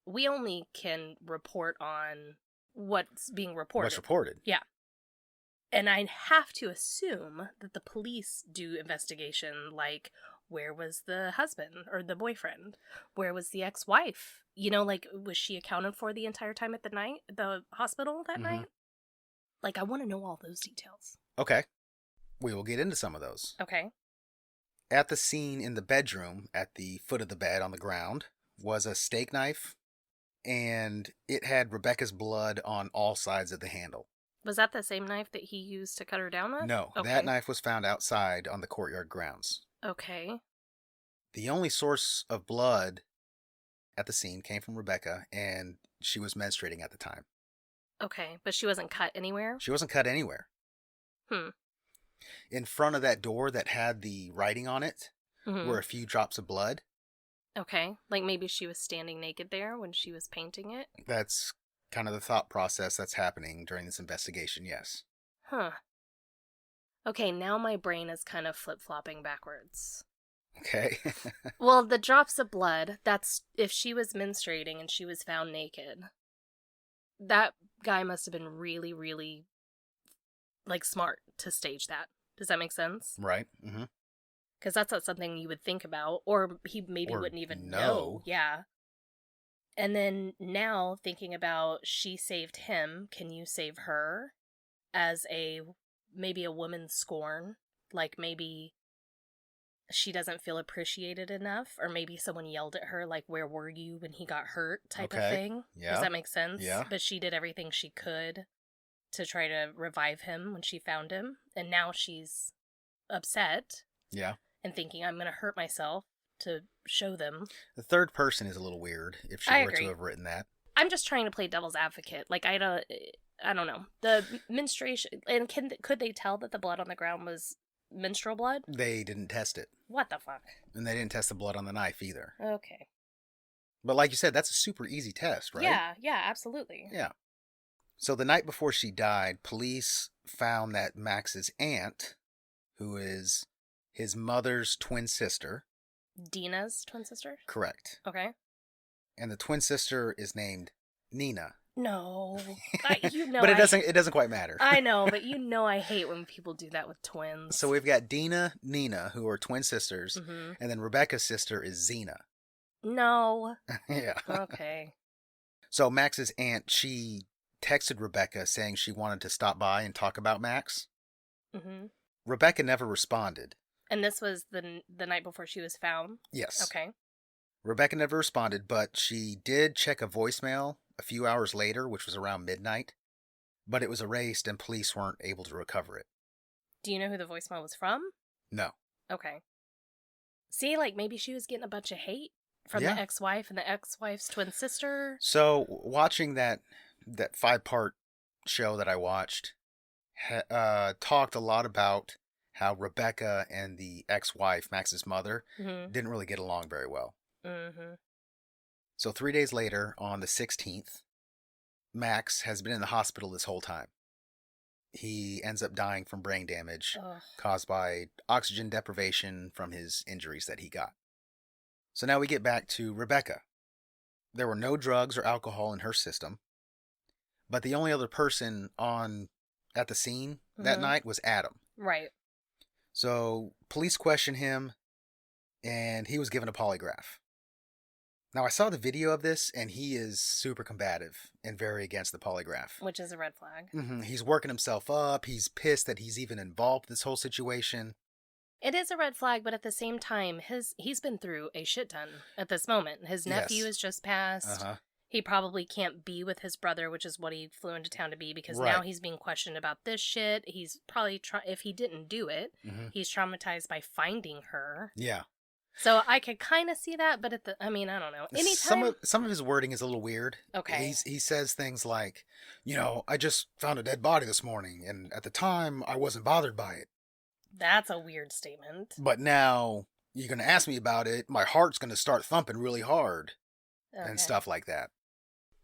we only can report on what's being reported. What's reported. Yeah. And I have to assume that the police do investigation, like, where was the husband or the boyfriend? Where was the ex-wife? You know, like, was she accounted for the entire time at the hospital that night? Like, I want to know all those details. Okay. We will get into some of those. Okay. At the scene in the bedroom, at the foot of the bed on the ground, was a steak knife, and it had Rebecca's blood on all sides of the handle. Was that the same knife that he used to cut her down with? No, Okay. That knife was found outside on the courtyard grounds. Okay. The only source of blood at the scene came from Rebecca, and she was menstruating at the time. Okay, but she wasn't cut anywhere? She wasn't cut anywhere. In front of that door that had the writing on it were a few drops of blood. Okay, like maybe she was standing naked there when she was painting it? That's kind of the thought process that's happening during this investigation, yes. Huh. Okay, now my brain is kind of flip-flopping backwards. Okay. Well, the drops of blood, that's if she was menstruating and she was found naked. That guy must have been really, really, like, smart to stage that. Does that make sense? Right. Mm-hmm. Because that's not something you would think about, or he maybe wouldn't even know. Yeah. And then now thinking about she saved him, can you save her as maybe a woman's scorn? Like maybe she doesn't feel appreciated enough, or maybe someone yelled at her, like, where were you when he got hurt type of thing. Yeah. Does that make sense? Yeah. But she did everything she could to try to revive him when she found him. And now she's upset. Yeah. And thinking, I'm going to hurt myself to show them. The third person is a little weird if she were to have written that. I'm just trying to play devil's advocate. Like, I don't know. The menstruation, and could they tell that the blood on the ground was menstrual blood? They didn't test it. What the fuck? And they didn't test the blood on the knife either. Okay. But like you said, that's a super easy test, right? Yeah, absolutely. Yeah. So the night before she died, police found that Max's aunt, who is his mother's twin sister. Dina's twin sister? Correct. Okay. And the twin sister is named Nina. No. But it doesn't quite matter. I know, but I hate when people do that with twins. So we've got Nina, who are twin sisters, and then Rebecca's sister is Zena. No. Yeah. Okay. So Max's aunt, she texted Rebecca saying she wanted to stop by and talk about Max. Rebecca never responded. And this was the night before she was found? Yes. Okay. Rebecca never responded, but she did check a voicemail a few hours later, which was around midnight, but it was erased and police weren't able to recover it. Do you know who the voicemail was from? No. Okay. See, like, maybe she was getting a bunch of hate from the ex-wife and the ex-wife's twin sister. So, watching that 5-part show that I watched talked a lot about how Rebecca and the ex-wife, Max's mother, didn't really get along very well. So 3 days later, on the 16th, Max has been in the hospital this whole time. He ends up dying from brain damage caused by oxygen deprivation from his injuries that he got. So now we get back to Rebecca. There were no drugs or alcohol in her system, but the only other person at the scene that night was Adam. Right. So police questioned him, and he was given a polygraph. Now, I saw the video of this, and he is super combative and very against the polygraph. Which is a red flag. He's working himself up. He's pissed that he's even involved in this whole situation. It is a red flag, but at the same time, he's been through a shit ton at this moment. His nephew has just passed. He probably can't be with his brother, which is what he flew into town to be, because now he's being questioned about this shit. He's probably, if he didn't do it, he's traumatized by finding her. Yeah. So I could kind of see that, but I don't know. Anytime... Some of his wording is a little weird. Okay. He says things like, I just found a dead body this morning, and at the time, I wasn't bothered by it. That's a weird statement. But now, you're going to ask me about it, my heart's going to start thumping really hard, and stuff like that.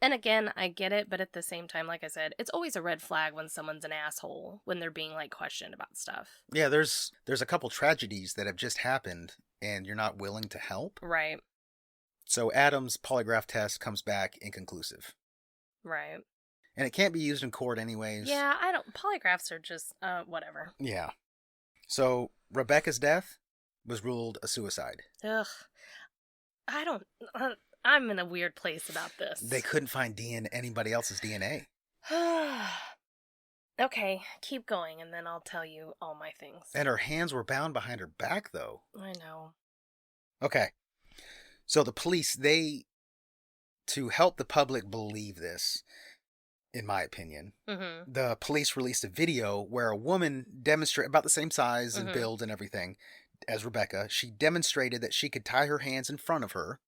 And again, I get it, but at the same time, like I said, it's always a red flag when someone's an asshole, when they're being, like, questioned about stuff. Yeah, there's a couple tragedies that have just happened, and you're not willing to help. Right. So Adam's polygraph test comes back inconclusive. Right. And it can't be used in court anyways. Yeah, polygraphs are just, whatever. Yeah. So Rebecca's death was ruled a suicide. Ugh. I'm in a weird place about this. They couldn't find anybody else's DNA. Okay, keep going and then I'll tell you all my things. And her hands were bound behind her back, though. I know. Okay. So the police, to help the public believe this, in my opinion, the police released a video where a woman demonstrated, about the same size and build and everything as Rebecca, she demonstrated that she could tie her hands in front of her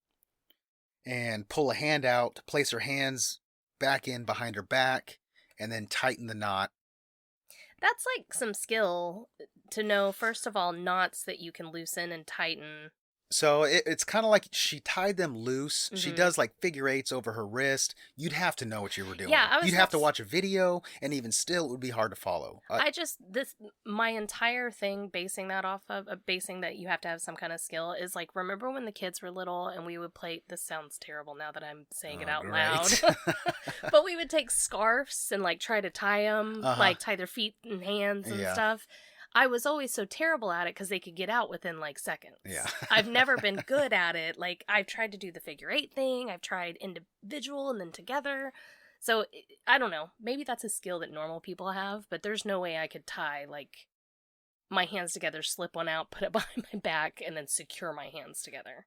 and pull a hand out, place her hands back in behind her back, and then tighten the knot. That's like some skill to know, first of all, knots that you can loosen and tighten. So it's kind of like she tied them loose. She does like figure eights over her wrist. You'd have to know what you were doing. Yeah, you'd have to watch a video, and even still, it would be hard to follow. My entire thing basing that off of, basing that you have to have some kind of skill is like, remember when the kids were little and we would play, this sounds terrible now that I'm saying it out loud, but we would take scarves and like try to tie them, like tie their feet and hands and stuff. I was always so terrible at it because they could get out within like seconds. Yeah. I've never been good at it. Like, I've tried to do the figure eight thing. I've tried individual and then together. So, I don't know. Maybe that's a skill that normal people have, but there's no way I could tie, like, my hands together, slip one out, put it behind my back, and then secure my hands together.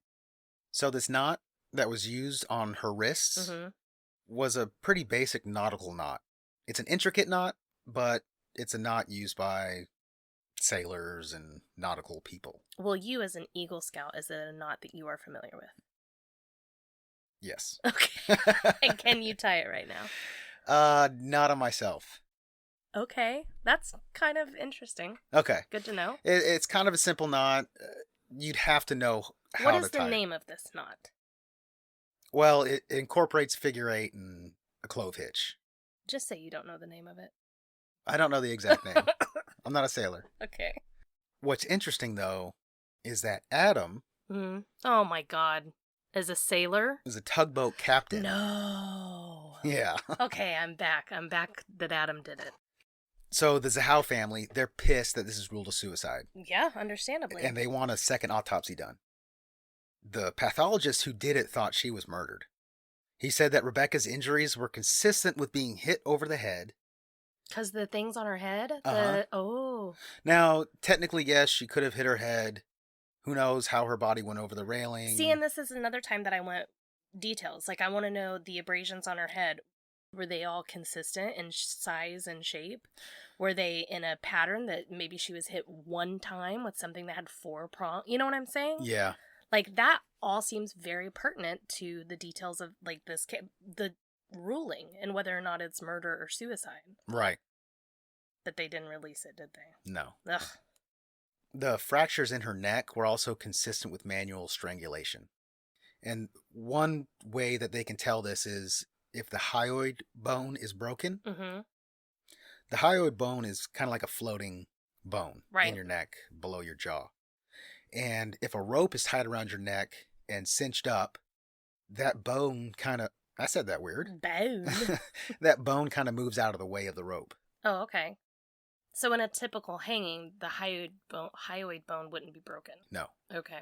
So this knot that was used on her wrists was a pretty basic nautical knot. It's an intricate knot, but it's a knot used by sailors and nautical people. Well, you as an Eagle Scout, is it a knot that you are familiar with? Yes. Okay. And can you tie it right now? Not on myself. Okay. That's kind of interesting. Okay. Good to know. It's kind of a simple knot. You'd have to know how to tie it. What is the name of this knot? Well, it incorporates figure eight and a clove hitch. Just say you don't know the name of it. I don't know the exact name. I'm not a sailor. Okay. What's interesting, though, is that Adam... Oh, my God. Is a sailor? Is a tugboat captain. No. Yeah. Okay, I'm back. I'm back that Adam did it. So the Zahau family, they're pissed that this is ruled a suicide. Yeah, understandably. And they want a second autopsy done. The pathologist who did it thought she was murdered. He said that Rebecca's injuries were consistent with being hit over the head. Because the things on her head? Oh. Now, technically, yes, she could have hit her head. Who knows how her body went over the railing. See, and this is another time that I want details. Like, I want to know the abrasions on her head. Were they all consistent in size and shape? Were they in a pattern that maybe she was hit one time with something that had 4 prongs? You know what I'm saying? Yeah. Like, that all seems very pertinent to the details of, like, the ruling and whether or not it's murder or suicide. Right. But they didn't release it, did they? No. Ugh. The fractures in her neck were also consistent with manual strangulation. And one way that they can tell this is if the hyoid bone is broken. The hyoid bone is kind of like a floating bone in your neck below your jaw. And if a rope is tied around your neck and cinched up, that bone kind of... I said that weird. Bone. That bone kind of moves out of the way of the rope. Oh, okay. So in a typical hanging, the hyoid bone wouldn't be broken? No. Okay.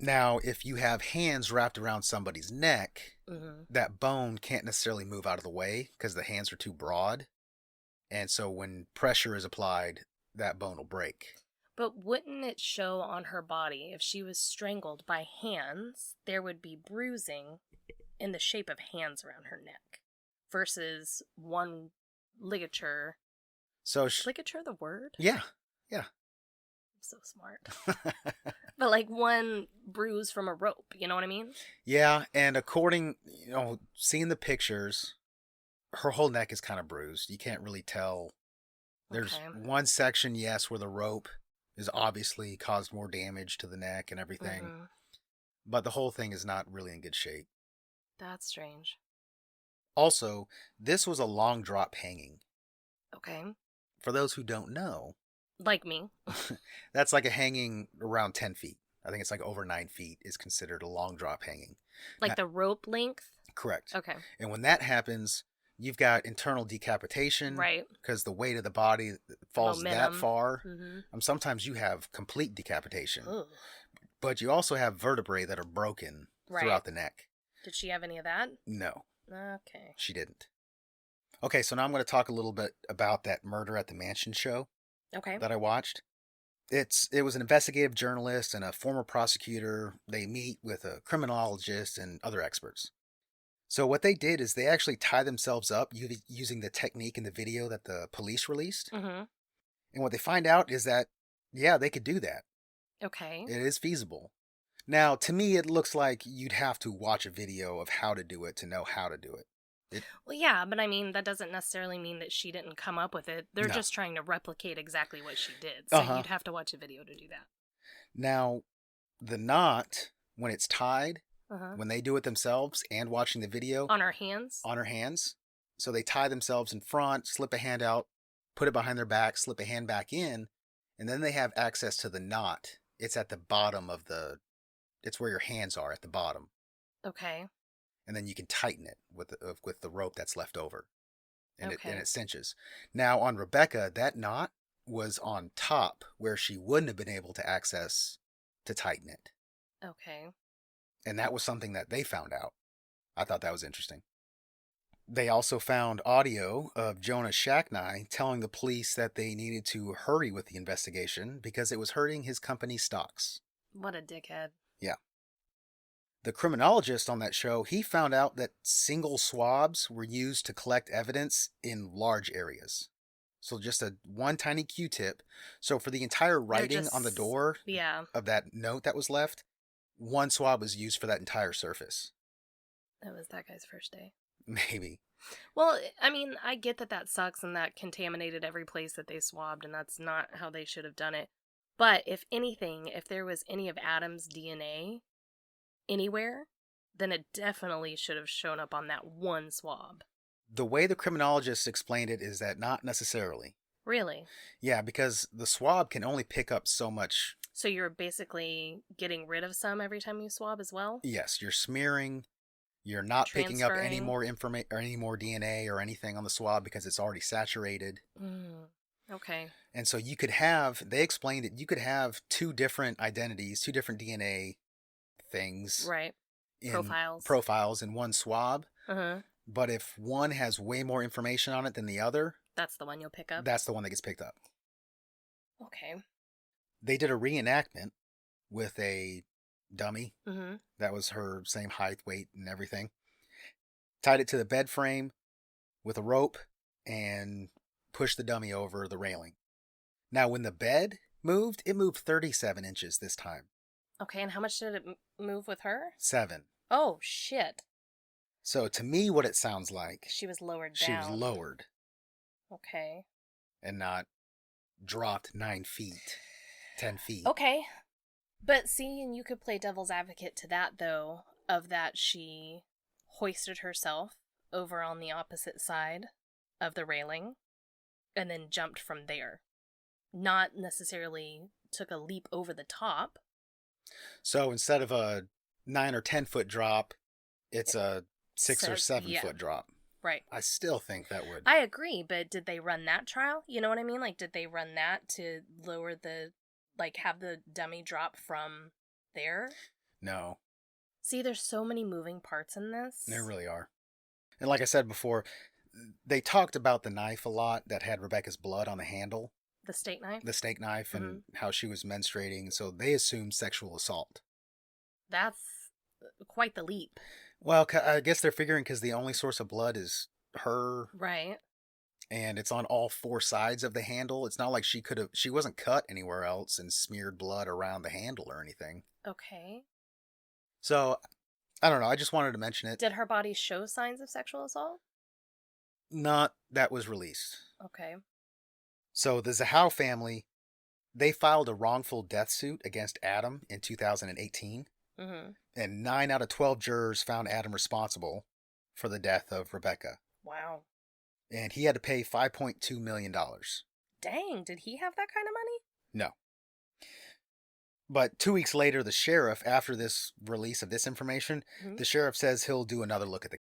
Now, if you have hands wrapped around somebody's neck, that bone can't necessarily move out of the way because the hands are too broad. And so when pressure is applied, that bone will break. But wouldn't it show on her body if she was strangled by hands, there would be bruising in the shape of hands around her neck versus one ligature. So ligature the word? Yeah. Yeah. I'm so smart. But like one bruise from a rope, you know what I mean? Yeah, and seeing the pictures, her whole neck is kind of bruised. You can't really tell. There's one section, yes, where the rope is obviously caused more damage to the neck and everything. But the whole thing is not really in good shape. That's strange. Also, this was a long drop hanging. Okay. For those who don't know. Like me. That's like a hanging around 10 feet, I think it's like over 9 feet is considered a long drop hanging. Like the rope length? Correct. Okay. And when that happens, you've got internal decapitation. Right. Because the weight of the body falls Momentum. that far. Mm-hmm. Sometimes you have complete decapitation. Ooh. But you also have vertebrae that are broken throughout the neck. Did she have any of that? No. Okay. She didn't. Okay, so now I'm going to talk a little bit about that Murder at the Mansion show. Okay. That I watched. It was an investigative journalist and a former prosecutor. They meet with a criminologist and other experts. So what they did is they actually tie themselves up using the technique in the video that the police released. Mm-hmm. And what they find out is that, yeah, they could do that. Okay. It is feasible. Now, to me, it looks like you'd have to watch a video of how to do it to know how to do it. Well, yeah, but I mean, that doesn't necessarily mean that she didn't come up with it. They're just trying to replicate exactly what she did. So you'd have to watch a video to do that. Now, the knot, when it's tied, when they do it themselves and watching the video. On her hands? On her hands. So they tie themselves in front, slip a hand out, put it behind their back, slip a hand back in, and then they have access to the knot. It's at the bottom of it's where your hands are at the bottom. Okay. And then you can tighten it with the rope that's left over. And it cinches. Now on Rebecca, that knot was on top where she wouldn't have been able to access to tighten it. Okay. And that was something that they found out. I thought that was interesting. They also found audio of Jonah Shacknai telling the police that they needed to hurry with the investigation because it was hurting his company's stocks. What a dickhead. Yeah. The criminologist on that show, he found out that single swabs were used to collect evidence in large areas. So just one tiny Q-tip. So for the entire writing on the door of that note that was left, one swab was used for that entire surface. That was that guy's first day. Maybe. Well, I mean, I get that sucks and that contaminated every place that they swabbed, and that's not how they should have done it. But if anything, if there was any of Adam's DNA anywhere, then it definitely should have shown up on that one swab. The way the criminologist explained it is that not necessarily. Really? Yeah, because the swab can only pick up so much. So you're basically getting rid of some every time you swab as well? Yes, you're smearing. You're not picking up any more information or any more DNA or anything on the swab because it's already saturated. Okay. And so they explained it, you could have two different identities, two different DNA things. Right. Profiles in one swab. But if one has way more information on it than the other, that's the one you'll pick up? That's the one that gets picked up. Okay. They did a reenactment with a dummy. That was her same height, weight, and everything. Tied it to the bed frame with a rope and pushed the dummy over the railing. Now, when the bed moved, it moved 37 inches this time. Okay, and how much did it move with her? 7. Oh, shit. So, to me, what it sounds like... She was lowered down. She was lowered. Okay. And not dropped 9 feet, 10 feet. Okay. But see, and you could play devil's advocate to that, though, of that she hoisted herself over on the opposite side of the railing and then jumped from there. Not necessarily took a leap over the top. So instead of a 9 or 10 foot drop, it's a 6 or 7 foot drop. Right. I still think that would. I agree, but did they run that trial? You know what I mean? Like, did they run that to lower have the dummy drop from there? No. See, there's so many moving parts in this. There really are. And like I said before, they talked about the knife a lot that had Rebecca's blood on the handle. The steak knife? The steak knife and how she was menstruating. So they assumed sexual assault. That's quite the leap. Well, I guess they're figuring because the only source of blood is her. Right. And it's on all 4 sides of the handle. It's not like she wasn't cut anywhere else and smeared blood around the handle or anything. Okay. So, I don't know. I just wanted to mention it. Did her body show signs of sexual assault? Not that was released. Okay. So, the Zahau family, they filed a wrongful death suit against Adam in 2018. And 9 out of 12 jurors found Adam responsible for the death of Rebecca. Wow. And he had to pay $5.2 million. Dang, did he have that kind of money? No. But 2 weeks later, the sheriff, after this release of this information, the sheriff says he'll do another look at the